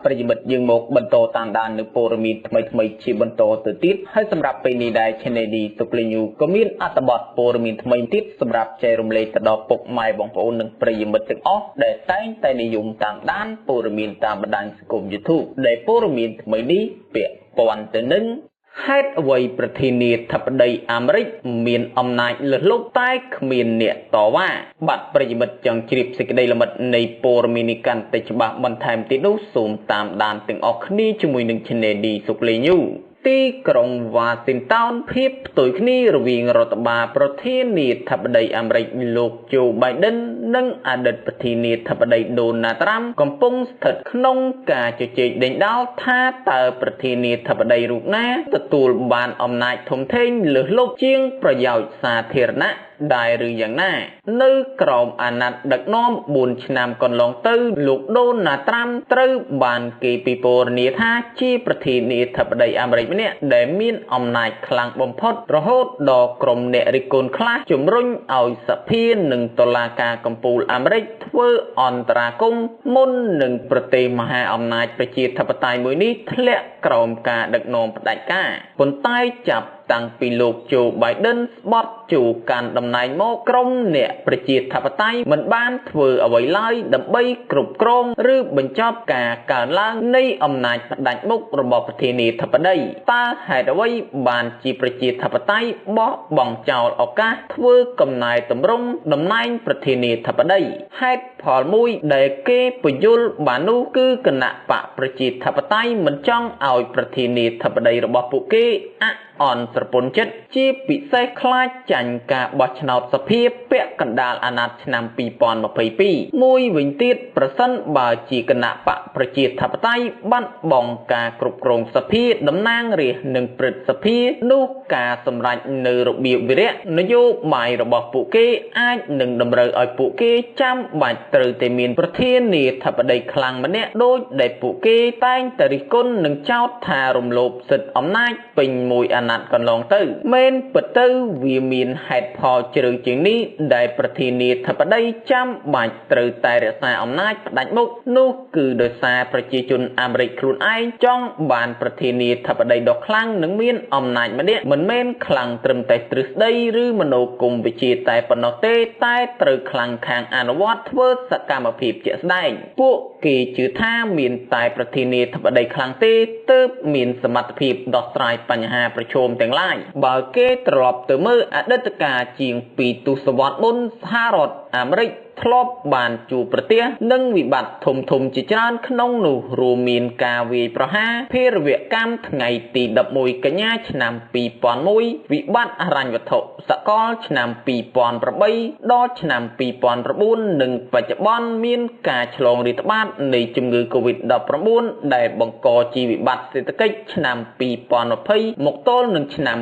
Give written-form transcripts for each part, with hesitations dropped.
ប្រិយមិត្តយើងមកបន្តតាមដាននៅព័ត៌មានថ្មីៗជាបន្តទៅទៀតហើយសម្រាប់ពេលនេះដែរ Channel D.SOKLENG ក៏មានអត្ថបទព័ត៌មានថ្មីទៀតសម្រាប់ចែករំលែកទៅដល់ពុកម៉ែបងប្អូននិងប្រិយមិត្តទាំងអស់ដែលតែងតែនិយមតាមដានព័ត៌មានតាមបណ្ដាញសង្គម YouTube ដែលព័ត៌មានថ្មីនេះពាក់ព័ន្ធទៅនឹងហេតុអ្វីប្រធានាធិបតីអាមេរិកមានអំណាចលើសលប់តែគ្មានអ្នកតវ៉ាបាទប្រិយមិត្តចង់ជ្រាបសេចក្តីល្មិតនៃព័ត៌មាននេះកាន់តែច្បាស់បន្ថែមទៀតនោះសូមតាមដានទាំងអស់គ្នាជាមួយនឹង Channel D.SOKLENG ទីក្រុងវ៉ាស៊ីនតោនភាពផ្ទុយគ្នារវាងរដ្ឋបាលប្រធានាធិបតីអាមេរិកលោកโจ Biden និងអតីតប្រធានាធិបតី Donald Trump កំពុងស្ថិតក្នុងការជជែកដេញដោលថាតើប្រធានាធិបតីរូបណាទទួលបានអំណាចធំធេងលើសលប់ជាងប្រយោជន៍សាធារណៈដែរឬយ៉ាងណានៅក្រោមអាណត្តិដឹកនាំ4ឆ្នាំកន្លងទៅលោកដូណាល់ត្រាំត្រូវបានគេពិពណ៌នាថាជាប្រធានាធិបតីអាមេរិកម្នាក់ដែលមានអំណាចខ្លាំងបំផុតរហូតដល់ក្រុមអ្នករិះគន់ខ្លះជំរុញឲ្យសភានិងតុលាការកំពូលអាមេរិកធ្វើអន្តរាគមន៍មុននឹងប្រទេសមហាអំណាចប្រជាធិបតេយ្យមួយនេះធ្លាក់ក្រោមការដឹកនាំផ្ដាច់ការប៉ុន្តែចាប់តាំងពីលោកโจ Biden ស្បត់ជួកាន់តំណែងមកក្រុមអ្នកប្រជាធិបតេយ្យមិនបានធ្វើអ្វីឡើយដើម្បីគ្រប់គ្រងឬបញ្ចប់ការកើនឡើងនៃអំណាចផ្ដាច់មុខរបស់ប្រធានាធិបតីតើហេតុអ្វីបានជាប្រជាធិបតេយ្យបោះបង់ចោលឱកាសធ្វើកំណែតម្រង់តំណែងប្រធានាធិបតីហេតុផលមួយដែលគេបញ្យល់បាននោះគឺគណៈបកប្រជាធិបតេយ្យមិនចង់ឲ្យប្រធានាធិបតីរបស់ពួកគេអន្តរពន្ធចិត្តជាពិសេសខ្លាចចាញ់ការបោះឆ្នោតសភាពាក់កណ្ដាលអាណត្តិឆ្នាំ2022មួយវិញទៀតប្រសិនបើជាគណៈបកប្រជាធិបតេយ្យបាត់បង់ការគ្រប់គ្រងសភាតំណាងរាស្ត្រនិងព្រឹទ្ធសភានោះការសម្រេចនៅរបៀបវិរៈនយោបាយរបស់ពួកគេអាចនឹងតម្រូវឲ្យពួកគេចាំបាច់ត្រូវតែមានប្រធានាធិបតីខ្លាំងម្នាក់ដូចដែលពួកគេតែងតែរិះគន់និងចោទថារំលោភសិទ្ធិអំណាចពេញមួយអាណត្តិកន្លងទៅមែនពិតទៅវាមានហេតុផលជ្រៅជាងនេះដែលប្រធានាធិបតីចាំបាច់ត្រូវតែរក្សាអំណាចផ្ដាច់មុខនោះគឺដោយសារប្រជាជនអាមេរិកខ្លួនឯងចង់បានប្រធានាធិបតីដ៏ខ្លាំងនិងមានអំណាចម្នាក់មិនមែនខ្លាំងត្រឹមតែទ្រឹស្ដីឬមនោគមវិជ្ជាតែប៉ុណ្ណោះទេតែត្រូវខ្លាំងខាងអនុវត្តធ្វើសកម្មភាពជាក់ស្ដែងពួកគេជឿថាមានតែប្រធានាធិបតីខ្លាំងទេទើបមានសមត្ថភាពដោះស្រាយបញ្ហាប្រឈមទាំងឡាយបើគេត្រឡប់ទៅមើលអតីតកាលជាង2ទសវត្សរ៍មុនសហរដ្ឋអាមេរិកធ្លាប់បានជួបប្រទះនឹងវិបត្តិធំៗជាច្រើនក្នុងនោះរួមមានការវាយប្រហារភារវកម្មថ្ងៃទី11កញ្ញាឆ្នាំ2001វិបត្តិហិរញ្ញវត្ថុសកលឆ្នាំ2008ដល់ឆ្នាំ2009និងបច្ចុប្បន្នមានការឆ្លងរាតត្បាតនៃជំងឺ COVID-19 ដែលបង្កជាវិបត្តិសេដ្ឋកិច្ចឆ្នាំ2020មកទល់នឹងឆ្នាំ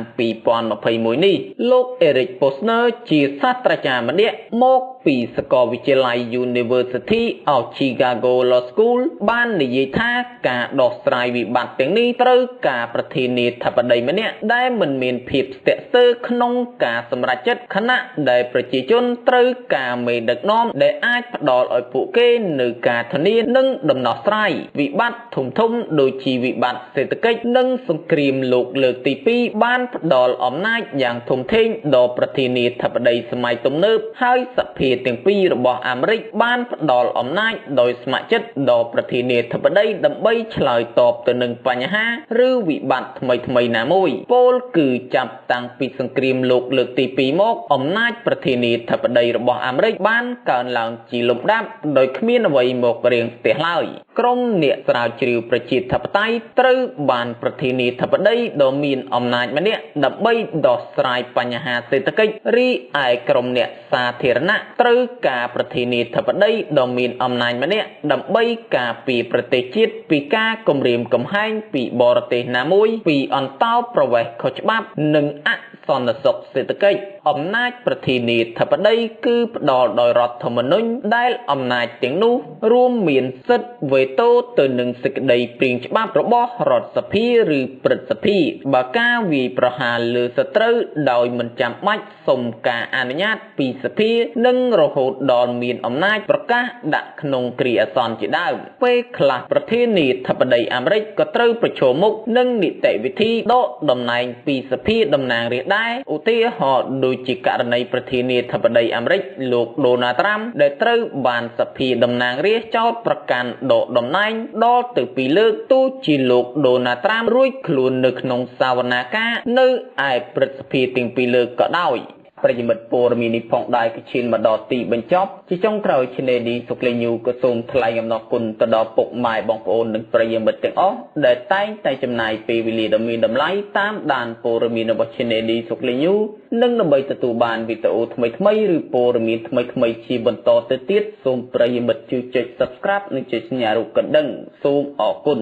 2021នេះលោក Eric Posner ជាសាស្ត្រាចារ្យម្នាក់មកពីសាកលវិទ្យាល័យ University of Chicago Law School បាននិយាយថាការដោះស្រាយវិបត្តិទាំងនេះត្រូវការប្រធានាធិបតីម្នាក់ដែលមិនមានភាពស្ទាក់ស្ទើរក្នុងការសម្រេចចិត្តខណៈដែលប្រជាជនត្រូវការមេដឹកនាំដែលអាចផ្ដល់ឲ្យពួកគេនូវការធានានិងដំណោះស្រាយវិបត្តិធំៗដូចជាវិបត្តិសេដ្ឋកិច្ចនិងសង្គ្រាមលោកលើកទី2បានផ្ដល់អំណាចយ៉ាងធំធេងដល់ប្រធានាធិបតីសម័យទំនើបហើយសភាទាំងពីររបស់អាមេរិកបានផ្ដល់អំណាចដោយស្ម័គ្រចិត្តដល់ប្រធានាធិបតីដើម្បីឆ្លើយតបទៅនឹងបញ្ហាឬវិបត្តិថ្មីៗណាមួយពោលគឺចាប់តាំងពីសង្គ្រាមលោកលើកទី2មកអំណាចប្រធានាធិបតីរបស់អាមេរិកបានកើនឡើងជាលំដាប់ដោយគ្មានអ្វីមករាំងស្ទះឡើយក្រុមអ្នកស្រាវជ្រាវប្រជាធិបតេយ្យត្រូវបានប្រធានាធិបតីដ៏មានអំណាចម្នាក់ដើម្បីដោះស្រាយបញ្ហាសេដ្ឋកិច្ចរីឯក្រុមអ្នកសាធារណៈត្រូវការប្រធានាធិបតីដ៏មានអំណាចម្នាក់ដើម្បីការពារប្រទេសជាតិពីការគំរាមកំហែងពីបរទេសណាមួយពីអន្តោប្រវេសន៍ខុសច្បាប់និងអ សន្តិសុខសេដ្ឋកិច្ចអំណាចប្រធានាធិបតីគឺផ្ដល់ដោយរដ្ឋធម្មនុញ្ញដែលអំណាចទាំងនោះរួមមានសិទ្ធិវេតូទៅនឹងសេចក្តីព្រៀងច្បាប់របស់រដ្ឋសភាឬព្រឹទ្ធសភាបើការវាយប្រហារលើសត្រូវដោយមិនចាំបាច់សុំការអនុញ្ញាតពីសភានិងរហូតដល់មានអំណាចប្រកាសដាក់ក្នុងគ្រាអាសន្នជាដើមពេលខ្លះប្រធានាធិបតីអាមេរិកក៏ត្រូវប្រឈមមុខនឹងនីតិវិធីដកតំណែងពីសភាតំណាងរាស្ត្រដែរឧទាហរណ៍ដូចជាករណីប្រធានាធិបតីអាមេរិកលោកដូណាល់ត្រាំដែលត្រូវបានសភាតំណាងរាស្ត្រចោទប្រកាន់ដកតំណែងដល់ទៅ2លើកទោះជាលោកដូណាល់ត្រាំរួចខ្លួននៅក្នុងសវនាការនៅឯព្រឹទ្ធសភាទាំង2លើកក៏ដោយប្រិយមិត្តព័ត៌មាននេះផងដែរគឺឈានមកដល់ទីបញ្ចប់ជាចុងក្រោយ Channel D.SOKLENG ក៏សូមថ្លែងអំណរគុណទៅដល់ពុកម៉ែបងប្អូននិងប្រិយមិត្តទាំងអស់ដែលតែងតែចំណាយពេលវេលាដ៏មានតម្លៃតាមដានព័ត៌មានរបស់ Channel D.SOKLENG និងដើម្បីទទួលបានវីដេអូថ្មីៗឬព័ត៌មានថ្មីៗជាបន្តទៅទៀតសូមប្រិយមិត្តជួយចុច Subscribe និងចុចសញ្ញារូបកណ្ដឹងសូមអរគុណ